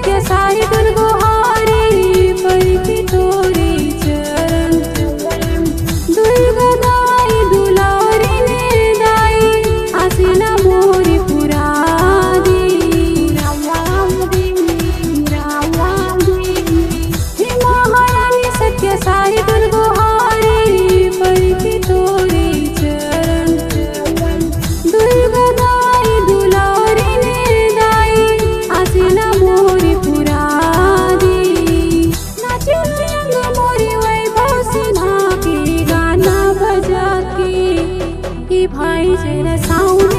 सत्य साई दुर्गोहारी परखी तोरे चरण। दुर्गा दाई दुलारी ने दाई आसीना मोरी पुरादी। हे महारानी सत्य साई दुर्गोहारी परखी तोरे चरण। दुर्गा दाई दुलारी ने दाई आसीना मोरी पुरादी। नाचे रंग मोरी वैभव सिन्हा के गाना बजा के, भाई जरा साउंड